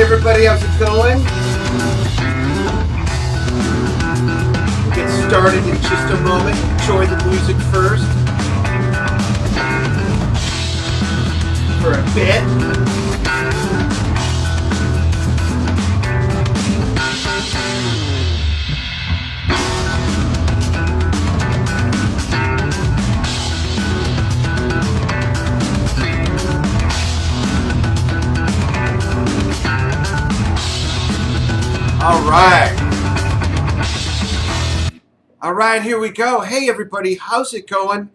everybody, how's it going? We'll get started in just a moment. Enjoy the music first. For a bit. All right, here we go. Hey, everybody, how's it going?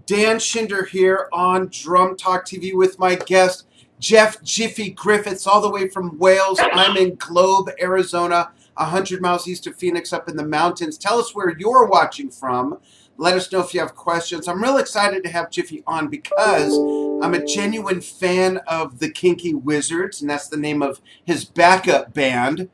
Dan Shinder here on Drum Talk TV with my guest, Jiffy Griffiths, all the way from Wales. I'm in Globe, Arizona, 100 miles east of Phoenix up in the mountains. Tell us where you're watching from. Let us know if you have questions. I'm real excited to have Jiffy on because I'm a genuine fan of the Kinky Wizzards, and that's the name of his backup band,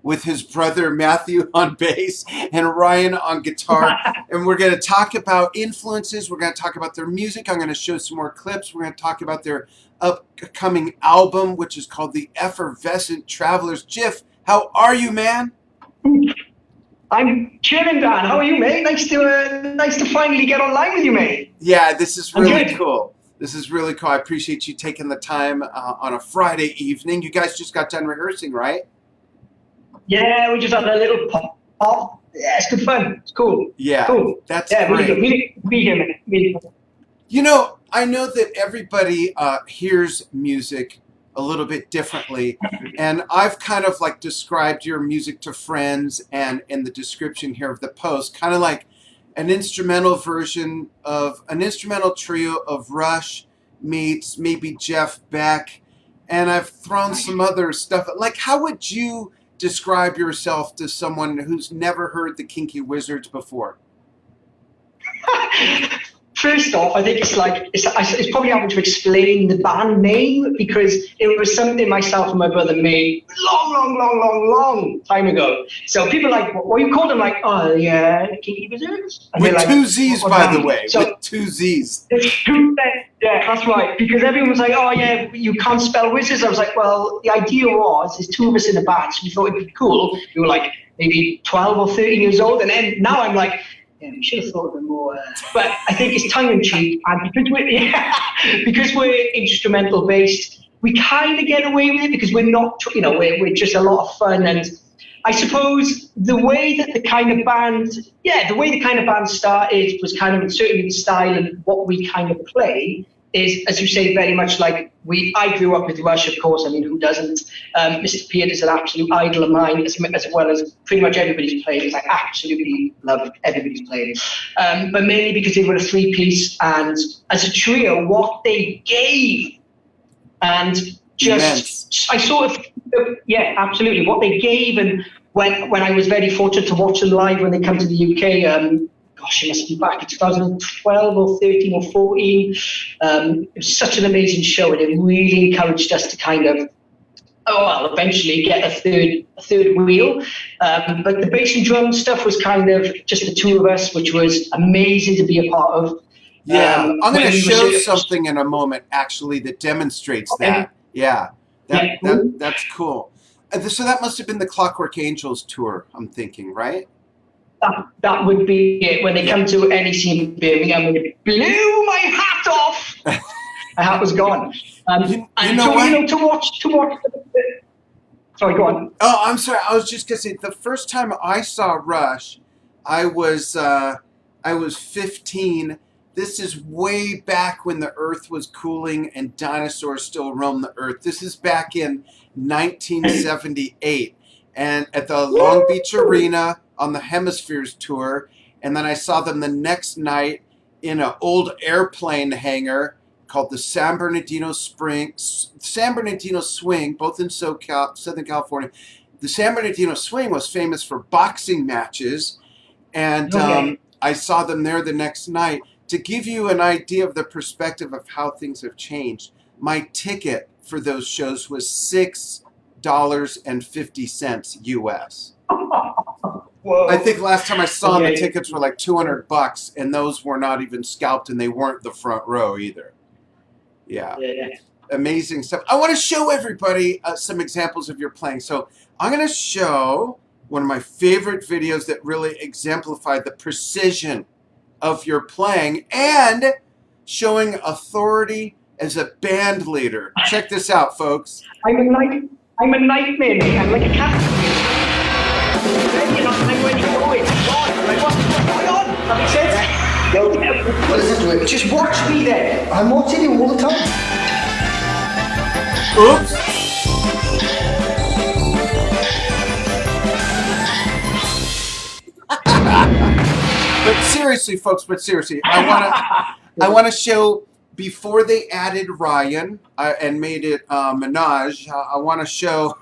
with his brother Matthew on bass and Ryan on guitar. And we're going to talk about influences. We're going to talk about their music. I'm going to show some more clips. We're going to talk about their upcoming album, which is called the Effervescent Travelers. Jiff, how are you, man? I'm chilling, Dan. How are you, mate? Nice to finally get online with you, mate. Yeah, this is really cool. This is really cool. I appreciate you taking the time on a Friday evening. You guys just got done rehearsing, right? Yeah, we just had a little pop. Yeah, it's good fun. It's cool. Yeah, cool. That's great. Really good. Really good. You know, I know that everybody hears music a little bit differently, and I've kind of like described your music to friends, and in the description here of the post, kind of like an instrumental version of an instrumental trio of Rush meets maybe Jeff Beck, and I've thrown some other stuff. Like, how would you describe yourself to someone who's never heard the Kinky Wizzards before? First off, I think it's probably having to explain the band name, because it was something myself and my brother made long time ago. So people are like, what you call them? Like, oh yeah, Kinky Wizzards? And with two Z's, by the way. So, with two Z's. Yeah, that's right. Because everyone was like, oh yeah, you can't spell wizards. I was like, well, the idea was, there's two of us in the band, so we thought it'd be cool. We were like maybe 12 or 13 years old, and then now I'm like, yeah, we should have thought of it more. But I think it's tongue in cheek, and because we're instrumental based, we kind of get away with it because we're not, we're just a lot of fun. And I suppose the way the kind of band started was kind of certainly the style and what we kind of play is, as you say, very much like I grew up with Rush, of course. I mean, who doesn't? Mr. Peart is an absolute idol of mine, as well as pretty much everybody's playing. I absolutely love everybody's playing. But mainly because they were a three-piece, and as a trio, what they gave, and just, I sort of, yeah, absolutely, what they gave. And when I was very fortunate to watch them live when they come to the UK, gosh, it must be back in 2012 or 13 or 14. It was such an amazing show, and it really encouraged us to kind of, eventually get a third wheel. But the bass and drum stuff was kind of just the two of us, which was amazing to be a part of. Yeah, I'm going to show something in a moment, actually, that demonstrates that. Yeah, that's cool. So that must have been the Clockwork Angels tour, I'm thinking, right? That would be it. When they come to NEC in Birmingham, and it blew my hat off. My hat was gone. To watch. Sorry, go on. Oh, I'm sorry. I was just gonna say, the first time I saw Rush, I was 15. This is way back when the Earth was cooling and dinosaurs still roamed the Earth. This is back in 1978, and at the Long Beach Arena on the Hemispheres tour, and then I saw them the next night in an old airplane hangar called the San Bernardino Swing, both in Southern California. The San Bernardino Swing was famous for boxing matches, and I saw them there the next night. To give you an idea of the perspective of how things have changed, my ticket for those shows was $6.50 US. Whoa. I think last time I saw the tickets were like $200, and those were not even scalped, and they weren't the front row either. Yeah. amazing stuff. I want to show everybody some examples of your playing. So I'm going to show one of my favorite videos that really exemplified the precision of your playing and showing authority as a band leader. Check this out, folks. I'm a nightmare, mate. I'm like a cat. You know, I'm ready to go. Like, what's going on? That makes sense? Yo, what is it? Just watch me then. I'm watching you all the time. Oops. But seriously, folks, I want to show, before they added Ryan and made it Minaj, I want to show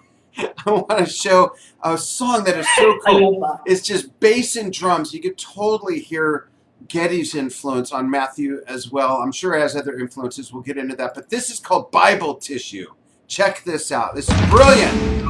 a song that is so cool. It's just bass and drums. You could totally hear Geddy's influence on Matthew as well. I'm sure it has other influences. We'll get into that. But this is called Bible Tissue. Check this out. This is brilliant.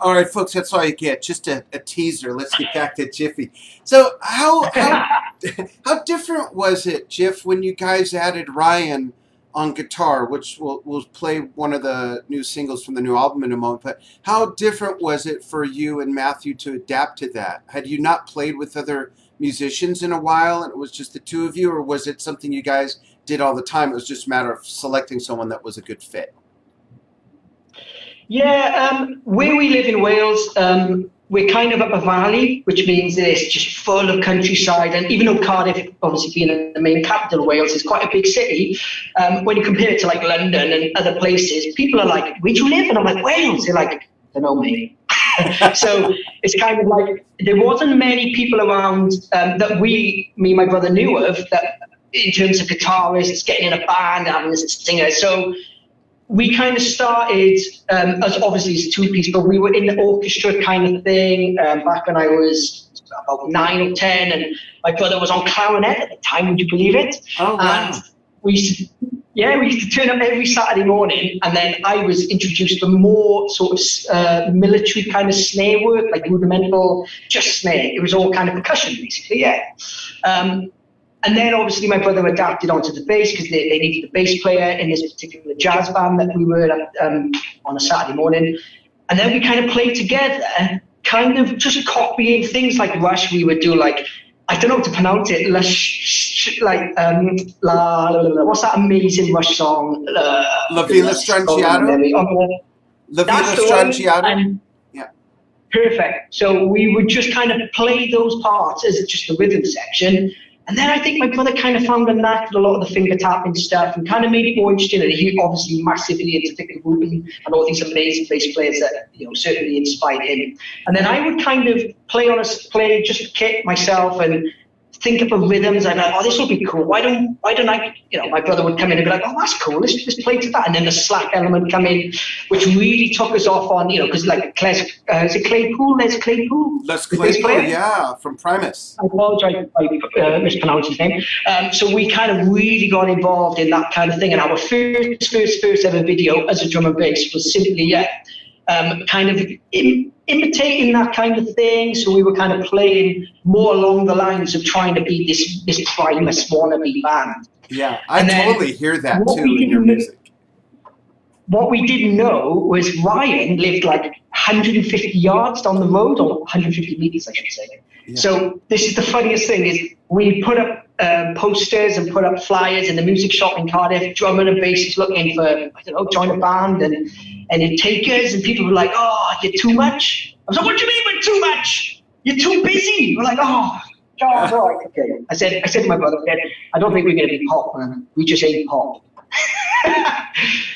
All right, folks, that's all you get. Just a teaser. Let's get back to Jiffy. So how different was it, Jiff, when you guys added Ryan on guitar, which we'll play one of the new singles from the new album in a moment, but how different was it for you and Matthew to adapt to that? Had you not played with other musicians in a while and it was just the two of you, or was it something you guys did all the time? It was just a matter of selecting someone that was a good fit. Yeah, where we live in Wales, we're kind of up a valley, which means it's just full of countryside. And even though Cardiff, obviously being the main capital of Wales, is quite a big city, when you compare it to like London and other places, people are like, where do you live? And I'm like, Wales. They're like, I don't know, mate. So it's kind of like there wasn't many people around that me and my brother knew of that in terms of guitarists, getting in a band, having a singer. So we kind of started as obviously as two-piece, but we were in the orchestra kind of thing back when I was about 9 or 10, and my brother was on clarinet at the time. Would you believe it? Oh, wow. And we used to turn up every Saturday morning, and then I was introduced to more sort of military kind of snare work, like rudimental, just snare. It was all kind of percussion, basically, yeah. And then obviously my brother adapted onto the bass because they needed a bass player in this particular jazz band that we were at on a Saturday morning. And then we kind of played together, kind of just copying things like Rush. We would do like, I don't know how to pronounce it, what's that amazing Rush song? La Villa Strangiato? La Villa Strangiato? Yeah. Perfect. So we would just kind of play those parts as just the rhythm section. And then I think my brother kind of found a knack for a lot of the finger tapping stuff and kind of made it more interesting. And he obviously massively into Vic Rubin and all these amazing bass players that, you know, certainly inspired him. And then I would kind of play just a kit myself and think up of rhythms. I'm like, oh, this will be cool. Why don't I, you know, my brother would come in and be like, oh, that's cool. Let's play to that. And then the slap element come in, which really took us off on, you know, because like is it Claypool? Les Claypool? Les Claypool, yeah, from Primus. I apologize if I mispronounced his name. So we kind of really got involved in that kind of thing. And our first ever video as a drum and bass was simply, kind of imitating that kind of thing. So we were kind of playing more along the lines of trying to be this Primus wannabe band. Yeah, I totally hear that too in your music. what we didn't know was Ryan lived like 150 yards down the road, or 150 meters, I should say. Yeah. So this is the funniest thing is we put up posters and put up flyers in the music shop in Cardiff, drummer and bassist looking for, I don't know, join a band and it takers, and people were like, oh, you're too much. I was like, what do you mean we're too much? You're too busy. We're like, oh, God, all right, okay. I said to my brother, I don't think we're going to be pop, man. We just ain't pop.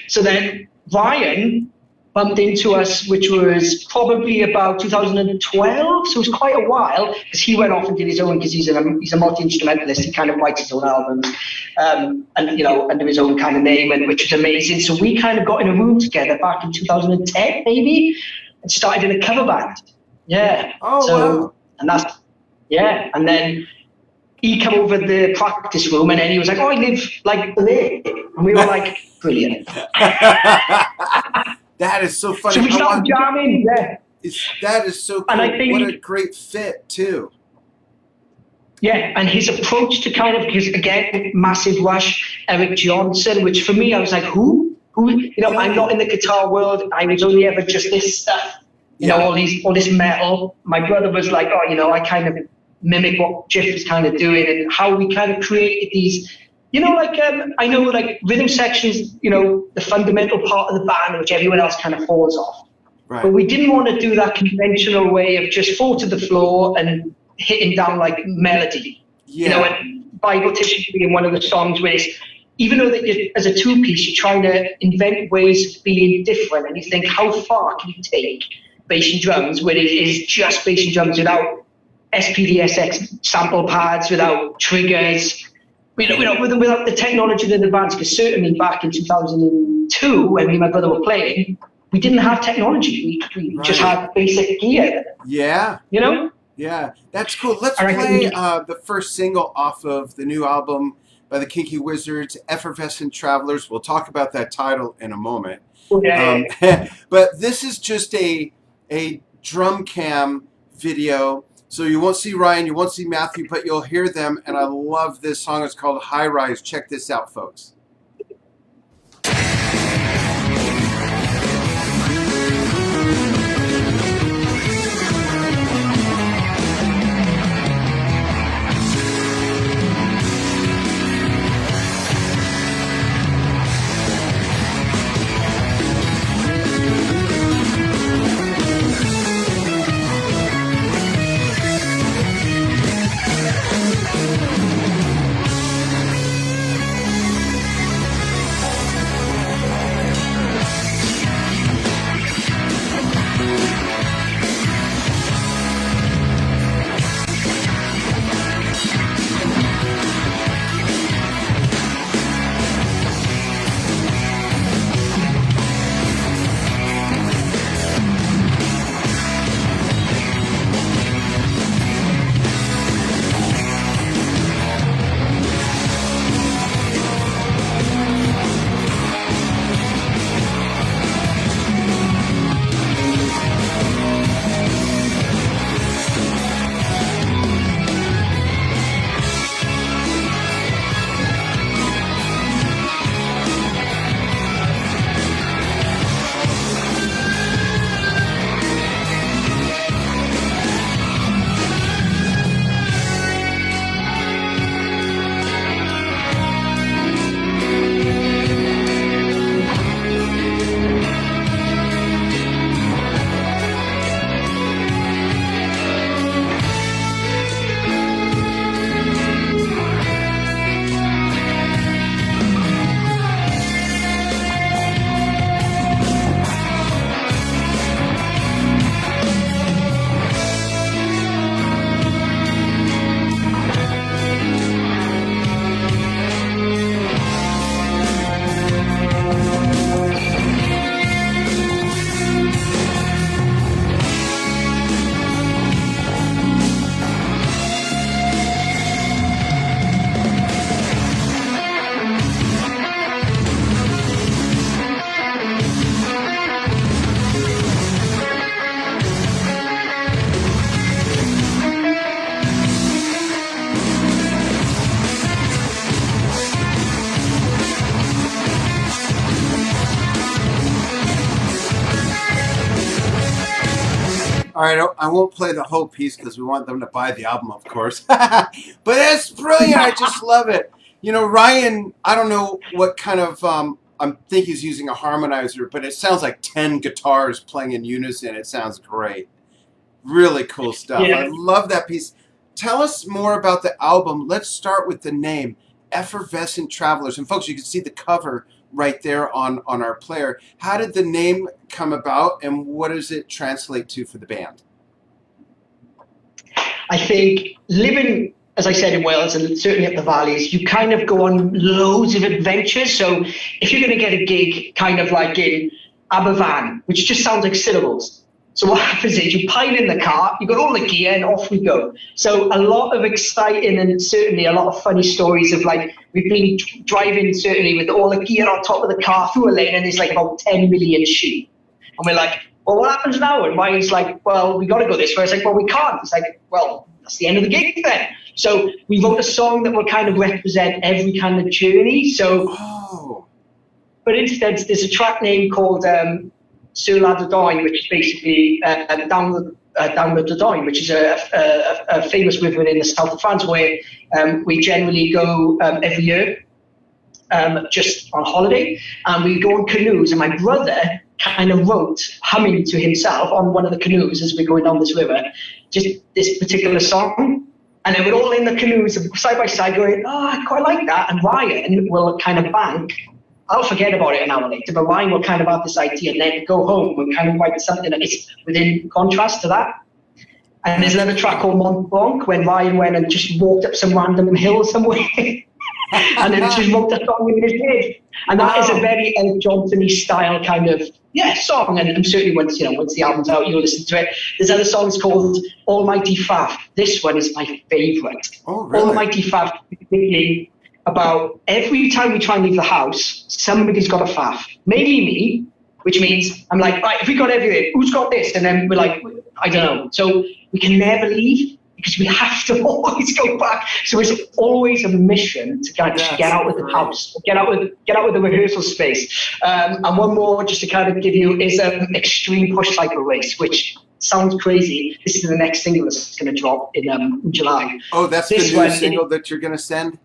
So then Ryan bumped into us, which was probably about 2012. So it was quite a while, because he went off and did his own, because he's a multi-instrumentalist. He kind of writes his own albums, and, you know, under his own kind of name, and which was amazing. So we kind of got in a room together back in 2010, maybe, and started in a cover band. Yeah. Oh, so, wow. And that's, yeah. And then he came over the practice room, and then he was like, oh, I live like there. And we were like, brilliant. That is so funny. So we started jamming, yeah. That is so cool. And I think, what a great fit, too. Yeah, and his approach to kind of, because again, massive Rush, Eric Johnson, which for me, I was like, who? You know, I'm not in the guitar world. I was only ever just this stuff, you know, all this metal. My brother was like, oh, you know, I kind of mimic what Jiffy was kind of doing, and how we kind of created these, you know, like, I know, like, rhythm sections, you know, the fundamental part of the band, which everyone else kind of falls off. Right. But we didn't want to do that conventional way of just fall to the floor and hitting down like melody. Yeah. You know, and Bible Tissue being one of the songs where it's, even though that you're, as a two-piece, you're trying to invent ways of being different, and you think, how far can you take bass and drums where it is just bass and drums without SPDSX sample pads, without triggers, without the technology in advance? Because certainly back in 2002, when me and my brother were playing, we didn't have technology. We just had basic gear. Yeah. You know? Yeah, that's cool. Let's play the first single off of the new album by the Kinky Wizzards, Effervescent Travelers. We'll talk about that title in a moment. Okay. But this is just a drum cam video. So you won't see Ryan, you won't see Matthew, but you'll hear them. And I love this song. It's called High Rise. Check this out, folks. right, I won't play the whole piece because we want them to buy the album, of course. But it's brilliant. I just love it. You know, Ryan, I don't know what kind of, I think he's using a harmonizer, but it sounds like 10 guitars playing in unison. It sounds great. Really cool stuff. Yeah. I love that piece. Tell us more about the album. Let's start with the name, Effervescent Travelers. And folks, you can see the cover right there on our player. How did the name come about, and what does it translate to for the band? I think living, as I said, in Wales and certainly up the valleys, you kind of go on loads of adventures. So if you're going to get a gig kind of like in Aberfan, which just sounds like syllables. So what happens is you pile in the car, you got all the gear, and off we go. So a lot of exciting and certainly a lot of funny stories of like, we've been driving certainly with all the gear on top of the car through a lane, and there's like about 10 million sheep. And we're like, well, what happens now? And Ryan's like, well, we got to go this way. I was like, well, we can't. It's like, well, that's the end of the gig then. So we wrote a song that will kind of represent every kind of journey. So, for instance, there's a track name called Sur la Dordogne, which is basically down the Dordogne, which is a famous river in the south of France where we generally go every year just on holiday. And we go on canoes, and my brother kind of wrote, humming to himself on one of the canoes as we're going down this river, just this particular song. And then we're all in the canoes side by side going, oh, I quite like that. And Ryan will kind of bank. I'll forget about it an hour later, but Ryan will kind of have this idea and then go home and kind of write something that is within contrast to that. And there's another track called Mont Blanc when Ryan went and just walked up some random hill somewhere and then just wrote a song in his head. And that is a very Elton John-y style kind of song. And certainly once the album's out, you'll listen to it. There's other songs called Almighty Faff. This one is my favourite. Oh, really? Almighty Faff. About every time we try and leave the house, somebody's got a faff. Mainly me, which means I'm like, right, if we got everything, who's got this? And then we're like, I don't know. So we can never leave because we have to always go back. So it's always a mission to kind of get out of the house, get out with the rehearsal space. And one more just to kind of give you is an extreme push cycle race, which sounds crazy. This is the next single that's going to drop in July. Oh, that's the new single that you're going to send?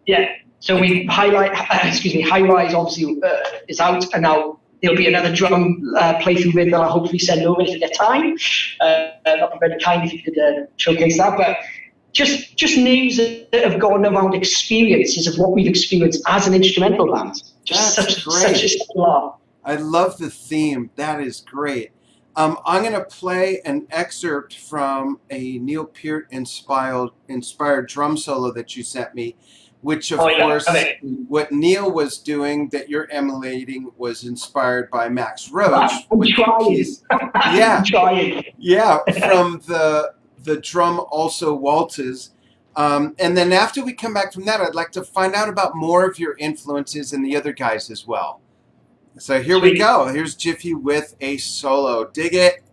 Yeah, so we High Rise obviously is out, and now there'll be another drum playthrough with that I'll hopefully send over if I get time. That'd be very kind if you could showcase that. But just names that have gone around experiences of what we've experienced as an instrumental band. Just such a lot. I love the theme. That is great. I'm going to play an excerpt from a Neil Peart inspired drum solo that you sent me, which, of course, what Neil was doing that you're emulating was inspired by Max Roach. I'm trying. Yeah, trying. Yeah, from the drum also waltzes. And then after we come back from that, I'd like to find out about more of your influences and the other guys as well. So here we go. Here's Jiffy with a solo. Dig it.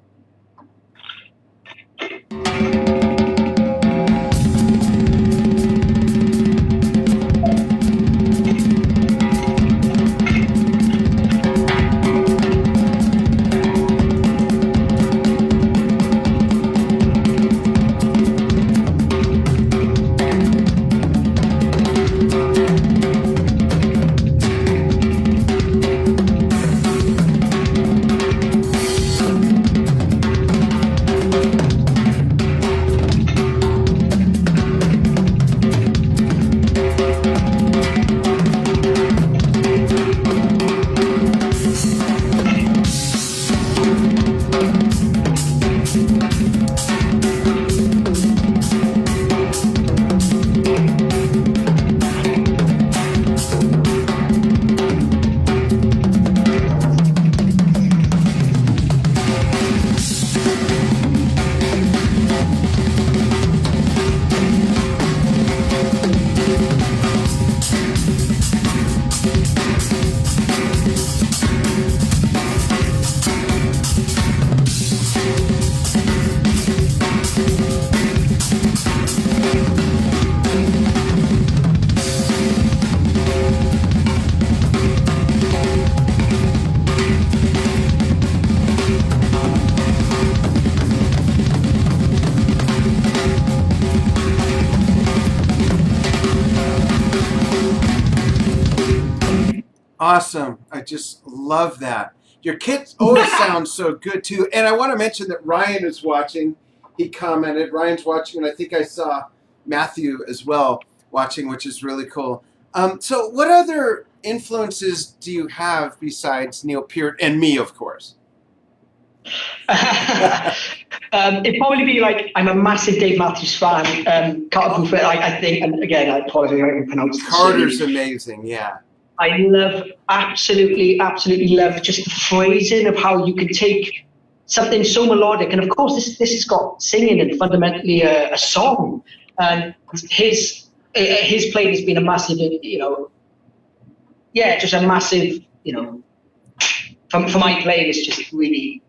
Awesome. I just love that. Your kit always sounds so good too. And I want to mention that Ryan is watching. He commented. Ryan's watching, and I think I saw Matthew as well watching, which is really cool. So what other influences do you have besides Neil Peart and me, of course? It'd probably be like, I'm a massive Dave Matthews fan. Carter Buford, I think, and again, I apologize if I can pronounce Carter's amazing, yeah. I love, absolutely love just the phrasing of how you can take something so melodic. And of course, this has got singing and fundamentally a song. And his playing has been a massive, just a massive, for my playing, it's just really,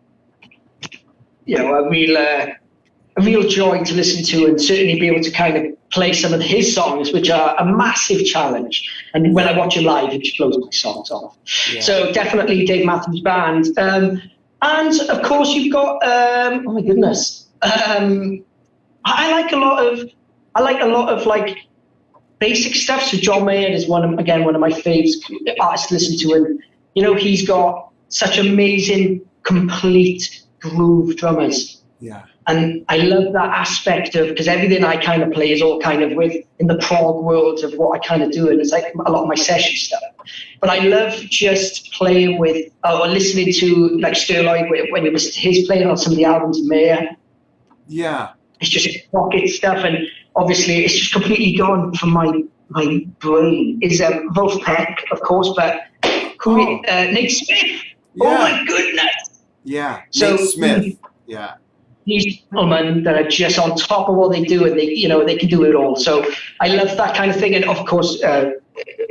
a real joy to listen to, and certainly be able to kind of play some of his songs, which are a massive challenge. And when I watch him live, it just blows my socks off. Yeah. So definitely Dave Matthews Band. And of course you've got, oh my goodness. I like a lot of like basic stuff. So John Mayer is one of my favorite artists to listen to. And, he's got such amazing, complete groove drummers. Yeah. And I love that aspect of, because everything I kind of play is all kind of in the prog world of what I kind of do, and it's like a lot of my session stuff. But I love just playing with, or listening to like Sterling when you listen to his playing on some of the albums of Mayer. Yeah. It's just pocket stuff, and obviously it's just completely gone from my brain. Is Wolf Peck, of course, but Nate Smith. Yeah. Oh my goodness. Yeah. So, Nate Smith. Yeah. These gentlemen that are just on top of what they do, and they can do it all. So I love that kind of thing, and of course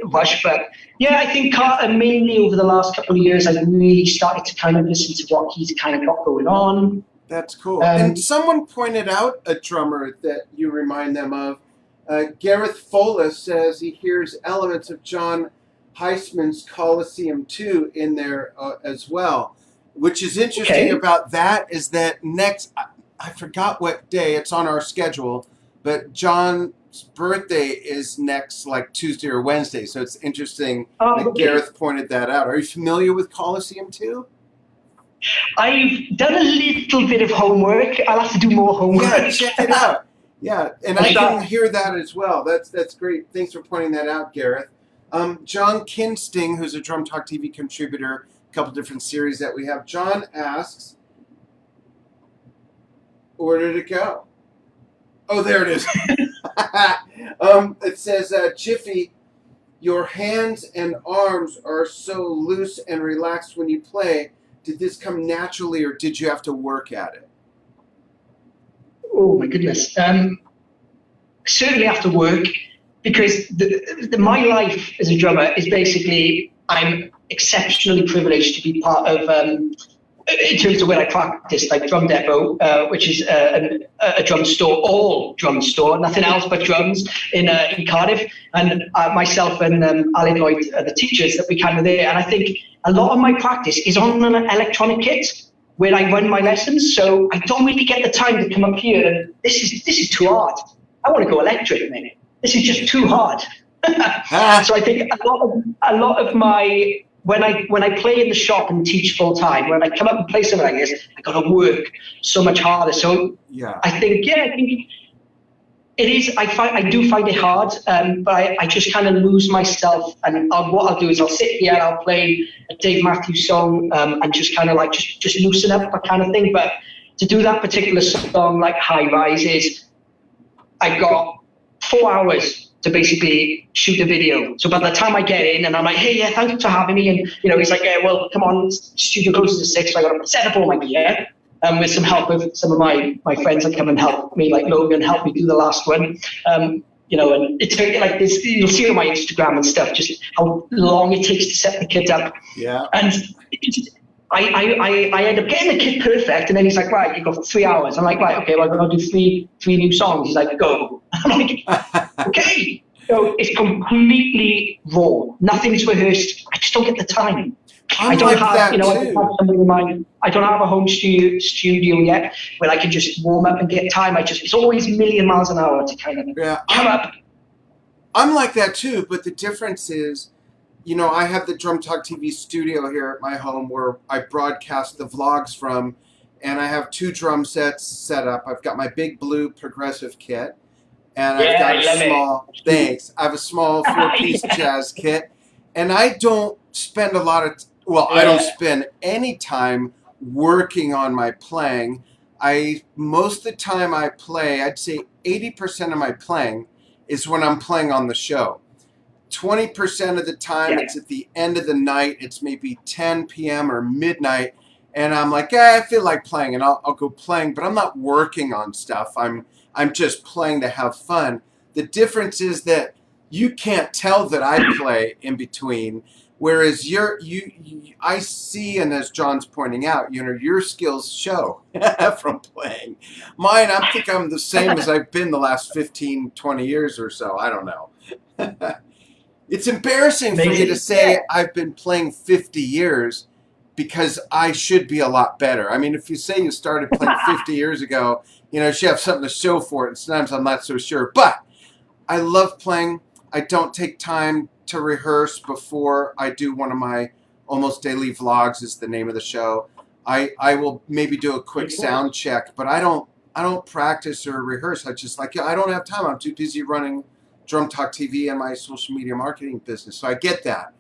Rush. But yeah, I think Carter mainly over the last couple of years, I've really started to kind of listen to what he's kind of got going on. That's cool. And someone pointed out a drummer that you remind them of. Gareth Folis says he hears elements of John Heisman's Coliseum 2 in there as well. Which is interesting about that is that next, I forgot what day, it's on our schedule, but John's birthday is next like Tuesday or Wednesday. So it's interesting that Gareth pointed that out. Are you familiar with Coliseum 2? I've done a little bit of homework. I'll have to do more homework. Yeah, check it out. Yeah, and I can hear that as well. That's great. Thanks for pointing that out, Gareth. John Kinsting, who's a Drum Talk TV contributor, couple different series that we have. John asks, where did it go? Oh, there it is. It says, Jiffy, your hands and arms are so loose and relaxed when you play. Did this come naturally, or did you have to work at it? Oh, my goodness. Certainly have to work, because my life as a drummer is basically, I'm exceptionally privileged to be part of, in terms of where I practice, like Drum Depot, which is a drum store, all drum store, nothing else but drums in Cardiff. And myself and Alan Lloyd are the teachers that we kind of there. And I think a lot of my practice is on an electronic kit where I run my lessons. So I don't really get the time to come up here. And this is too hard. I want to go electric, man. This is just too hard. So I think a lot of my, when I play in the shop and teach full time, when I come up and play something like this, I got to work so much harder. So yeah, I think it is. I do find it hard, but I just kind of lose myself. And what I'll do is I'll sit here and I'll play a Dave Matthews song and just kind of like just loosen up, that kind of thing. But to do that particular song, like High Rises, I got 4 hours to basically shoot a video. So by the time I get in and I'm like, hey, yeah, thanks for having me. And, he's like, yeah, well, come on, studio closes at 6. So I got to set up all my gear with some help with some of my friends that come and help me, like Logan, help me do the last one. And it's very like this, you'll see on my Instagram and stuff, just how long it takes to set the kit up. Yeah. And I end up getting the kit perfect, and then he's like, right, you've got 3 hours. I'm like, right, okay, well, I'm going to do three new songs. He's like, go. I'm like, okay. So it's completely raw. Nothing's rehearsed. I just don't get the time. I don't have a home studio yet where I can just warm up and get time. It's always a million miles an hour to kind of come up. I'm like that too, but the difference is you know, I have the Drum Talk TV studio here at my home where I broadcast the vlogs from, and I have 2 drum sets set up. I've got my big blue progressive kit, and I've Yeah, got I a love small, it. thanks, I have a small 4-piece jazz kit, and I don't spend a lot of, well, I don't Yeah. spend any time working on my playing. Most of the time I play, I'd say 80% of my playing is when I'm playing on the show. 20% of the time Yeah. it's at the end of the night. It's maybe 10 p.m. or midnight, and I'm like, I feel like playing, and I'll go playing, but I'm not working on stuff. I'm just playing to have fun. The difference is that you can't tell that I play in between, whereas I see, and as John's pointing out, you know, your skills show from playing. Mine, I think I'm the same as I've been the last 15, 20 years or so. I don't know. It's embarrassing for me to Amazing. say Yeah. I've been playing 50 years because I should be a lot better. I mean, if you say you started playing 50 years ago, you know, you should have something to show for it. And sometimes I'm not so sure. But I love playing. I don't take time to rehearse before I do one of my almost daily vlogs is the name of the show. I will maybe do a quick sound check, but I don't practice or rehearse. I just like, yeah, I don't have time. I'm too busy running Drum Talk TV and my social media marketing business. So I get that.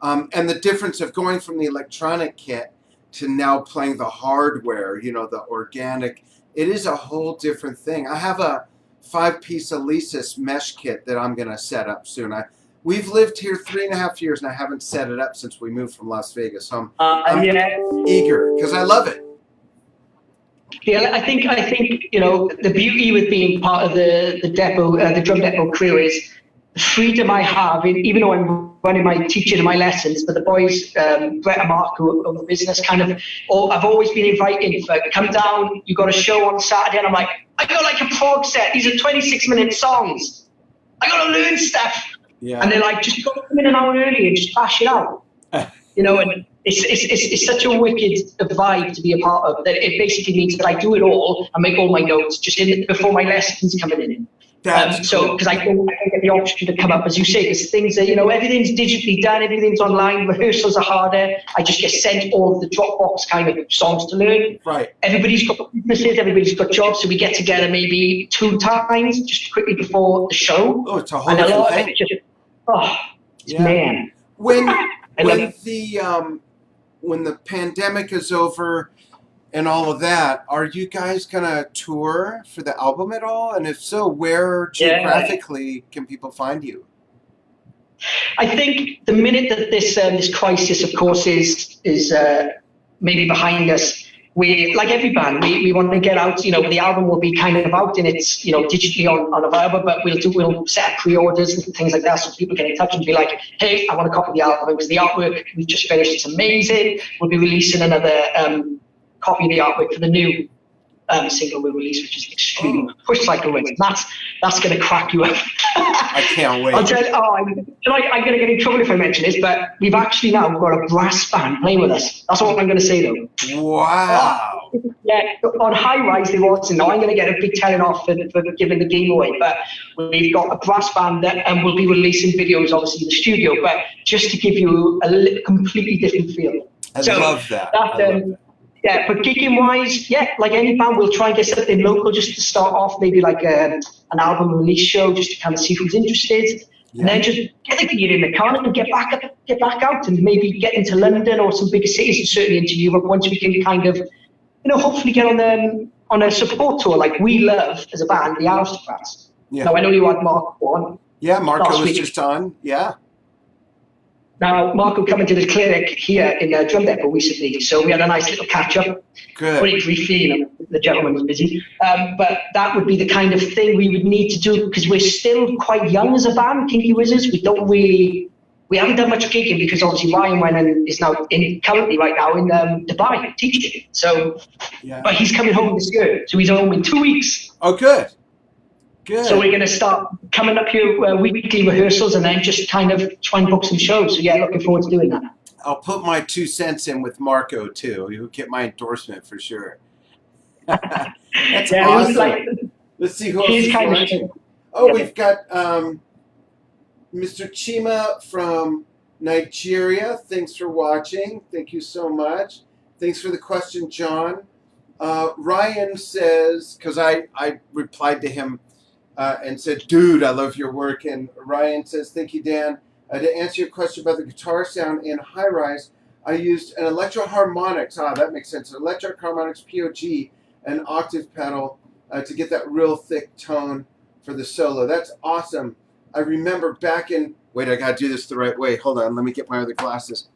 And the difference of going from the electronic kit to now playing the hardware, you know, the organic, it is a whole different thing. I have a 5-piece Alesis mesh kit that I'm going to set up soon. We've lived here 3.5 years, and I haven't set it up since we moved from Las Vegas. So I'm Yeah. eager because I love it. Yeah, I think you know the beauty with being part of the depot, the drum depot crew is the freedom I have. Even though I'm running my teaching and my lessons, but the boys, Brett and Mark, who own the business, kind of, I've always been invited for come down. You got a show on Saturday, and I'm like, I got like a prog set. These are 26-minute songs. I got to learn stuff. Yeah. And they're like, just got to come in an hour early and just bash it out. You know, and it's such a wicked vibe to be a part of that it basically means that I do it all and make all my notes just before my lessons coming in. So because I don't get the option to come up, as you say, there's things that, you know, everything's digitally done, everything's online, rehearsals are harder. I just get sent all of the Dropbox kind of songs to learn. Right. Everybody's got businesses, everybody's got jobs, so we get together maybe 2 times just quickly before the show. Oh, it's a whole and a different lot thing. of it just, Yeah. man. When the pandemic is over and all of that, are you guys gonna tour for the album at all? And if so, where geographically can people find you? I think the minute that this crisis, of course, is maybe behind us, we, like every band, we want to get out. You know, the album will be kind of out and it's, you know, digitally on Available, but we'll set up pre-orders and things like that, so people get in touch and be like, hey, I want a copy of the album because the artwork we just finished, it's amazing. We'll be releasing another copy of the artwork for the new single we released, which is extreme push cycle wins. That's going to crack you up. I can't wait. I'll tell you, I'm going to get in trouble if I mention this, but we've actually now got a brass band playing with us. That's what I'm going to say though. Wow. Yeah, on High Rise there wasn't. Now I'm going to get a big telling off for giving the game away, but we've got a brass band that, and we'll be releasing videos obviously in the studio, but just to give you a completely different feel. I love that. I love that. Yeah, but gigging wise, yeah, like any band, we'll try and get something local just to start off, maybe like an album release show, just to kind of see who's interested, and then just get the gear in the car and get back out, and maybe get into London or some bigger cities, and certainly into Europe once we can kind of, you know, hopefully get on a support tour like we love as a band, the Aristocrats. Yeah. Now I know you had Mark on. Yeah, Marco was just on. Yeah. Now, Marco came into the clinic here in Drum Depot recently, so we had a nice little catch-up. Good. Very briefly, you know, the gentleman was busy. But that would be the kind of thing we would need to do, because we're still quite young as a band, Kinky Wizzards. We haven't done much gigging, because obviously Ryan is now currently right now in Dubai teaching. So, but he's coming home this year, so he's home in 2 weeks. Oh, good. Good. So we're going to start coming up here weekly rehearsals and then just kind of try and book some shows. So yeah, looking forward to doing that. I'll put my 2 cents in with Marco too. You'll get my endorsement for sure. That's awesome. Let's see who else is watching. Oh, we've got Mr. Chima from Nigeria, thanks for watching. Thank you so much. Thanks for the question, John. Ryan says, because I replied to him and said, dude, I love your work. And Ryan says, thank you, Dan. To answer your question about the guitar sound in High Rise, I used an electro harmonics. That makes sense. Electro harmonics POG, an octave pedal to get that real thick tone for the solo. That's awesome. I remember back in, wait, I got to do this the right way. Hold on, let me get my other glasses.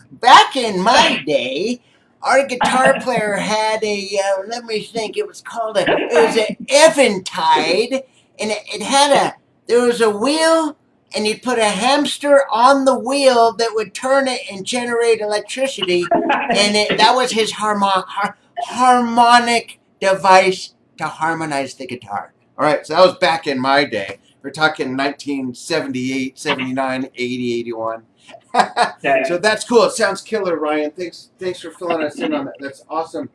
Back in my day, our guitar player had a, let me think, it was an Eventide, and it had there was a wheel, and you'd put a hamster on the wheel that would turn it and generate electricity, and that was his harmonic device to harmonize the guitar. All right, so that was back in my day. We're talking 1978, 79, 80, 81. So that's cool. It sounds killer, Ryan. Thanks for filling us in on that. That's awesome.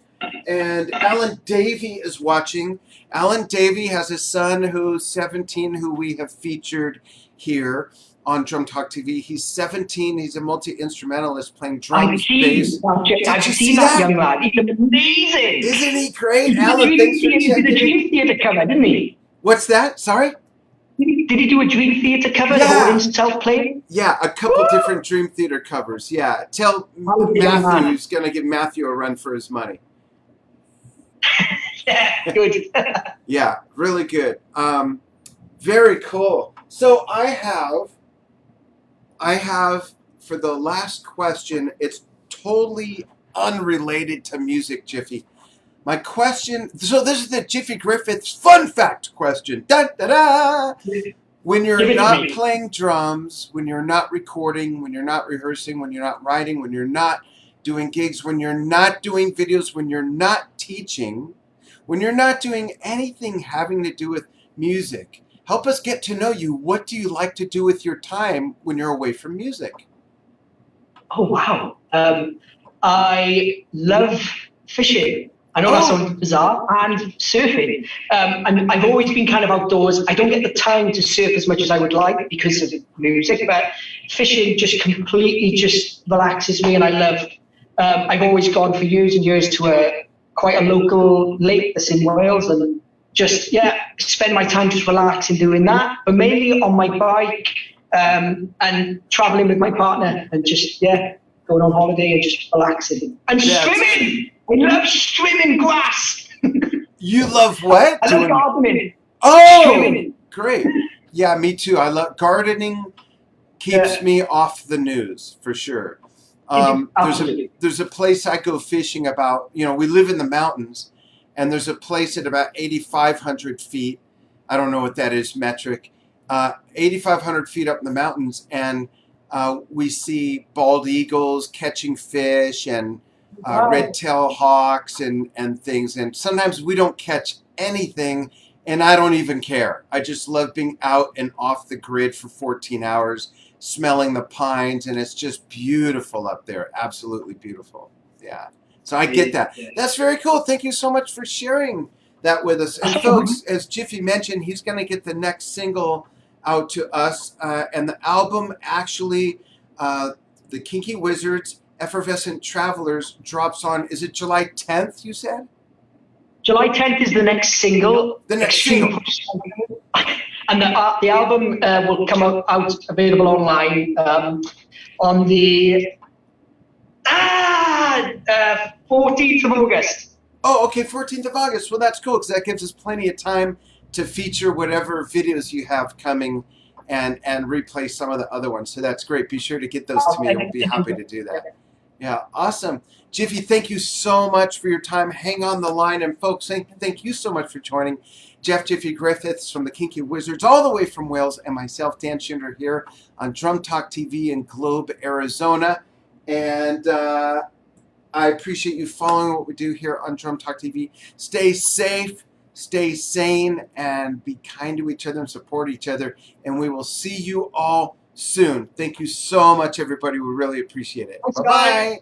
And Alan Davey is watching. Alan Davey has a son who's 17, who we have featured here on Drum Talk TV. He's 17. He's a multi-instrumentalist playing drums, bass. I've seen that young lad. He's amazing. Isn't he great? Alan, thanks for checking in. He did a Dream Theater cover, didn't he? What's that? Sorry? Did he do a Dream Theater cover? Yeah. Himself playing? Yeah, a couple different Dream Theater covers. Yeah. Tell Matthew's going to give Matthew a run for his money. Yeah, good. Yeah, really good. Very cool. So I have for the last question, it's totally unrelated to music, Jiffy. My question, so this is the Jiffy Griffiths fun fact question. Da, da, da. When you're not playing drums, when you're not recording, when you're not rehearsing, when you're not writing, when you're not doing gigs, when you're not doing videos, when you're not teaching, when you're not doing anything having to do with music, help us get to know you. What do you like to do with your time when you're away from music? Oh, wow. I love fishing. I know that sounds bizarre, and surfing. And I've always been kind of outdoors. I don't get the time to surf as much as I would like because of music, but fishing just completely just relaxes me, and I love. I've always gone for years and years to quite a local lake that's in Wales, and just spend my time just relaxing doing that, but mainly on my bike and traveling with my partner, and just going on holiday and just relaxing and swimming. I love swimming grass. You love what? I love gardening. Oh, swimming. Great. Yeah, me too. I love gardening. Keeps me off the news for sure. There's a place I go fishing about. You know, we live in the mountains, and there's a place at about 8,500 feet. I don't know what that is metric. 8,500 feet up in the mountains, and we see bald eagles catching fish and red-tailed hawks and things. And sometimes we don't catch anything, and I don't even care. I just love being out and off the grid for 14 hours, smelling the pines, and it's just beautiful up there. Absolutely beautiful. Yeah. So I get that. That's very cool. Thank you so much for sharing that with us. And folks, as Jiffy mentioned, he's going to get the next single out to us. And the album actually, the Kinky Wizzards, Effervescent Travelers, drops on, is it July 10th, you said? July 10th is the next single. The next single. And the album will come out available online on the 14th of August. Oh, okay, 14th of August. Well, that's cool, because that gives us plenty of time to feature whatever videos you have coming and replay some of the other ones. So that's great. Be sure to get those to me. We'll be happy to do that. Yeah, awesome. Jiffy, thank you so much for your time. Hang on the line. And folks, thank you so much for joining Jiffy Griffiths from the Kinky Wizzards, all the way from Wales, and myself, Dan Shinder, here on Drum Talk TV in Globe, Arizona. And I appreciate you following what we do here on Drum Talk TV. Stay safe, stay sane, and be kind to each other and support each other. And we will see you all soon. Thank you so much, everybody. We really appreciate it. Bye-bye.